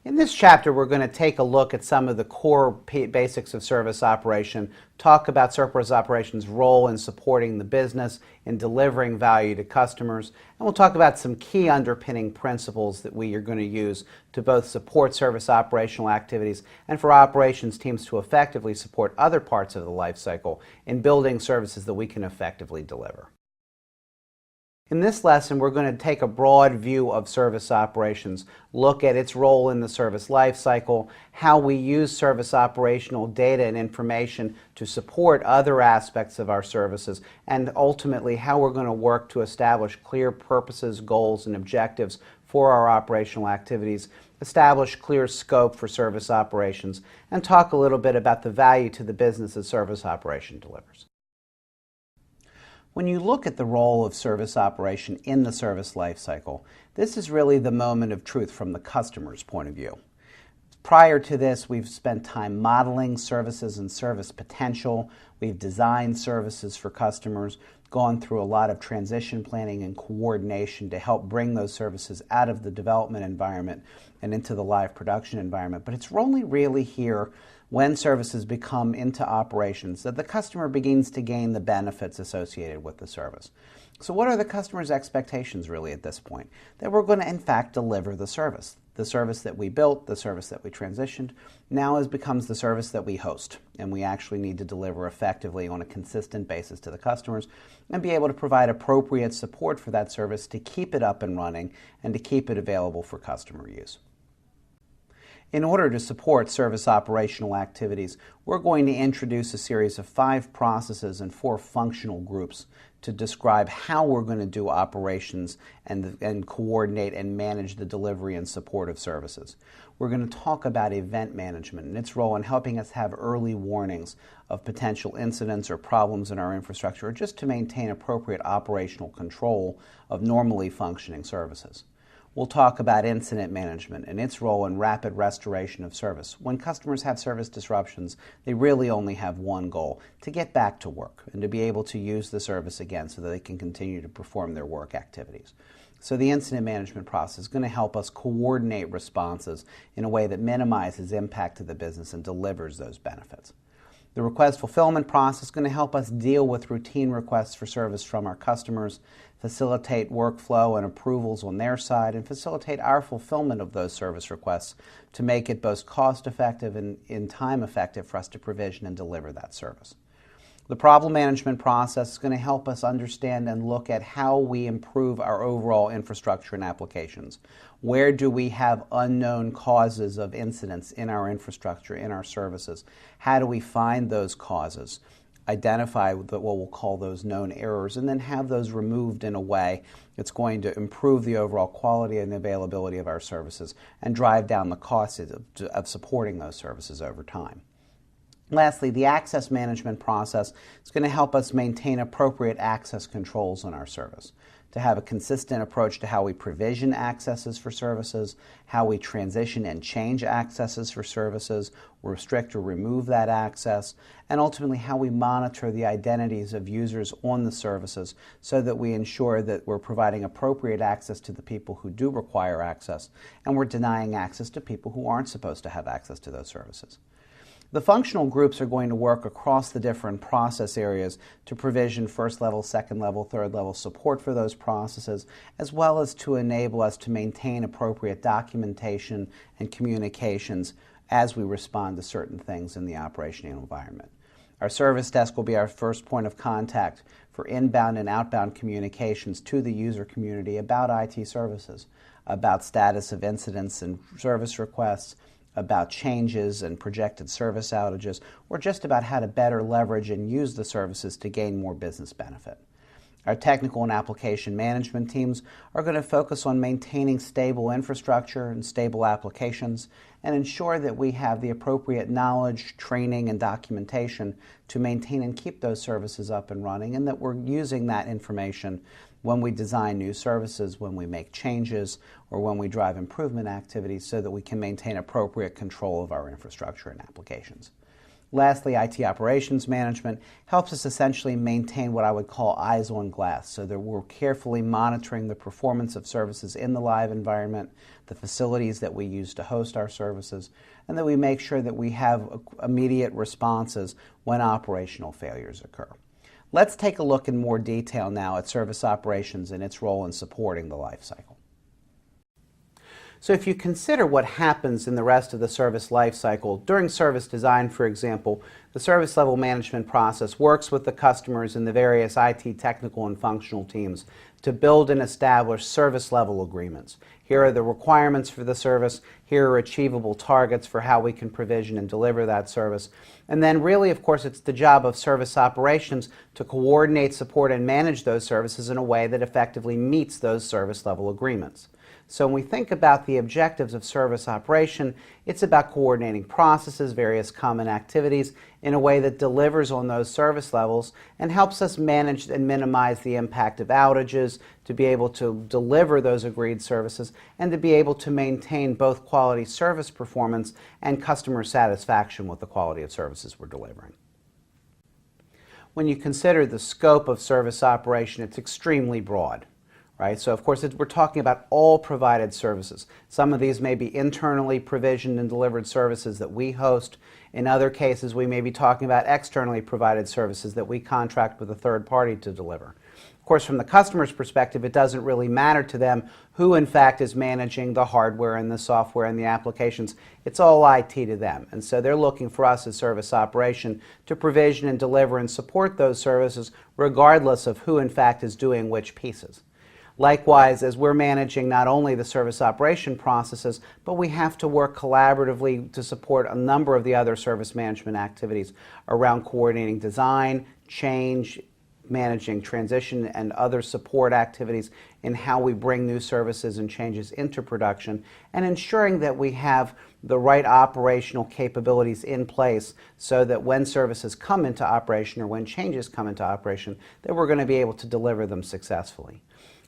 In this chapter, we're going to take a look at some of the core basics of service operation, talk about service operations' role in supporting the business, in delivering value to customers, and we'll talk about some key underpinning principles that we are going to use to both support service operational activities and for operations teams to effectively support other parts of the life cycle in building services that we can effectively deliver. In this lesson, we're going to take a broad view of service operations, look at its role in the service life cycle, how we use service operational data and information to support other aspects of our services, and ultimately how we're going to work to establish clear purposes, goals, and objectives for our operational activities, establish clear scope for service operations, and talk a little bit about the value to the business that service operation delivers. When you look at the role of service operation in the service life cycle, this is really the moment of truth from the customer's point of view. Prior to this, we've spent time modeling services and service potential. We've designed services for customers, gone through a lot of transition planning and coordination to help bring those services out of the development environment and into the live production environment. But it's only really here when services become into operations that the customer begins to gain the benefits associated with the service. So what are the customer's expectations really at this point? That we're going to in fact deliver the service. The service that we built, the service that we transitioned, now becomes the service that we host. And we actually need to deliver effectively on a consistent basis to the customers and be able to provide appropriate support for that service to keep it up and running and to keep it available for customer use. In order to support service operational activities, we're going to introduce a series of 5 processes and 4 functional groups to describe how we're going to do operations and coordinate and manage the delivery and support of services. We're going to talk about event management and its role in helping us have early warnings of potential incidents or problems in our infrastructure, or just to maintain appropriate operational control of normally functioning services. We'll talk about incident management and its role in rapid restoration of service. When customers have service disruptions, they really only have one goal: to get back to work and to be able to use the service again so that they can continue to perform their work activities. So the incident management process is going to help us coordinate responses in a way that minimizes impact to the business and delivers those benefits. The request fulfillment process is going to help us deal with routine requests for service from our customers, facilitate workflow and approvals on their side, and facilitate our fulfillment of those service requests to make it both cost-effective and in time effective for us to provision and deliver that service. The problem management process is going to help us understand and look at how we improve our overall infrastructure and applications. Where do we have unknown causes of incidents in our infrastructure, in our services? How do we find those causes, identify what we'll call those known errors, and then have those removed in a way that's going to improve the overall quality and availability of our services and drive down the costs of supporting those services over time. Lastly, the access management process is going to help us maintain appropriate access controls on our service, to have a consistent approach to how we provision accesses for services, how we transition and change accesses for services, restrict or remove that access, and ultimately how we monitor the identities of users on the services so that we ensure that we're providing appropriate access to the people who do require access, and we're denying access to people who aren't supposed to have access to those services. The functional groups are going to work across the different process areas to provision first level, second level, third level support for those processes, as well as to enable us to maintain appropriate documentation and communications as we respond to certain things in the operational environment. Our service desk will be our first point of contact for inbound and outbound communications to the user community about IT services, about status of incidents and service requests, about changes and projected service outages, or just about how to better leverage and use the services to gain more business benefit. Our technical and application management teams are going to focus on maintaining stable infrastructure and stable applications and ensure that we have the appropriate knowledge, training, and documentation to maintain and keep those services up and running, and that we're using that information when we design new services, when we make changes, or when we drive improvement activities so that we can maintain appropriate control of our infrastructure and applications. Lastly, IT operations management helps us essentially maintain what I would call eyes on glass, so that we're carefully monitoring the performance of services in the live environment, the facilities that we use to host our services, and that we make sure that we have immediate responses when operational failures occur. Let's take a look in more detail now at service operations and its role in supporting the life cycle. So if you consider what happens in the rest of the service life cycle, during service design, for example, the service level management process works with the customers and the various IT technical and functional teams to build and establish service level agreements. Here are the requirements for the service, here are achievable targets for how we can provision and deliver that service. And then really, of course, it's the job of service operations to coordinate, support, and manage those services in a way that effectively meets those service level agreements. So when we think about the objectives of service operation, it's about coordinating processes, various common activities in a way that delivers on those service levels and helps us manage and minimize the impact of outages, to be able to deliver those agreed services, and to be able to maintain both quality service performance and customer satisfaction with the quality of services we're delivering. When you consider the scope of service operation, it's extremely broad. Right? So of course we're talking about all provided services. Some of these may be internally provisioned and delivered services that we host. In other cases we may be talking about externally provided services that we contract with a third party to deliver. Of course, from the customer's perspective, it doesn't really matter to them who in fact is managing the hardware and the software and the applications. It's all IT to them. And so they're looking for us as service operation to provision and deliver and support those services regardless of who in fact is doing which pieces. Likewise, as we're managing not only the service operation processes, but we have to work collaboratively to support a number of the other service management activities around coordinating design, change, managing transition, and other support activities in how we bring new services and changes into production, and ensuring that we have the right operational capabilities in place so that when services come into operation or when changes come into operation, that we're going to be able to deliver them successfully.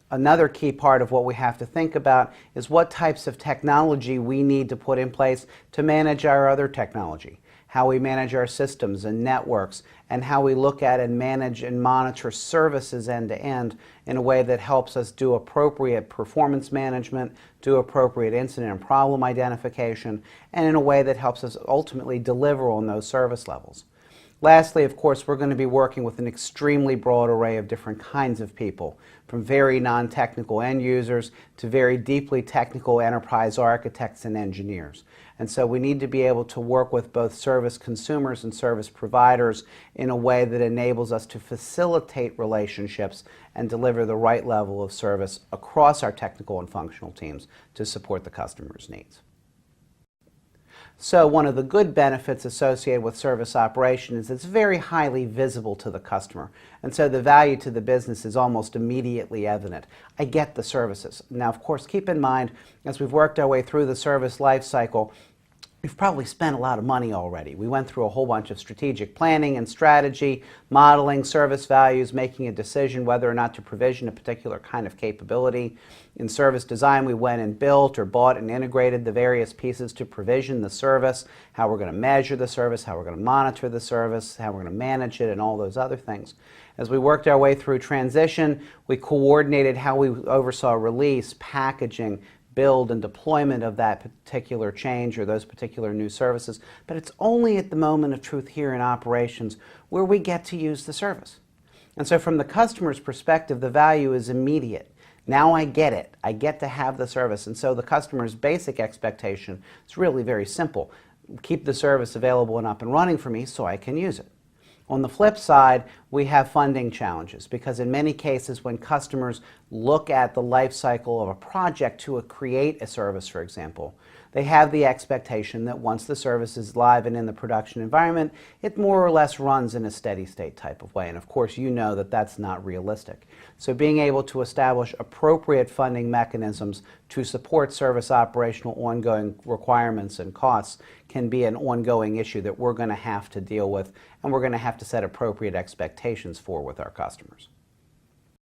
Another key part of what we have to think about is what types of technology we need to put in place to manage our other technology, how we manage our systems and networks, and how we look at and manage and monitor services end to end in a way that helps us do appropriate performance management, do appropriate incident and problem identification, and in a way that helps us ultimately deliver on those service levels. Lastly, of course, we're going to be working with an extremely broad array of different kinds of people, from very non-technical end users to very deeply technical enterprise architects and engineers. And so we need to be able to work with both service consumers and service providers in a way that enables us to facilitate relationships and deliver the right level of service across our technical and functional teams to support the customer's needs. So one of the good benefits associated with service operation is it's very highly visible to the customer. And so the value to the business is almost immediately evident. I get the services. Now, of course, keep in mind, as we've worked our way through the service life cycle, we've probably spent a lot of money already. We went through a whole bunch of strategic planning and strategy, modeling service values, making a decision whether or not to provision a particular kind of capability. In service design, we went and built or bought and integrated the various pieces to provision the service, how we're going to measure the service, how we're going to monitor the service, how we're going to manage it, and all those other things. As we worked our way through transition, we coordinated how we oversaw release, packaging, build and deployment of that particular change or those particular new services, but it's only at the moment of truth here in operations where we get to use the service. And so from the customer's perspective, the value is immediate. Now I get it. I get to have the service. And so the customer's basic expectation is really very simple. Keep the service available and up and running for me so I can use it. On the flip side, we have funding challenges because in many cases when customers look at the life cycle of a project to create a service, for example, they have the expectation that once the service is live and in the production environment, it more or less runs in a steady state type of way. And of course, you know that that's not realistic. So being able to establish appropriate funding mechanisms to support service operational ongoing requirements and costs can be an ongoing issue that we're going to have to deal with, and we're going to have to set appropriate expectations for with our customers.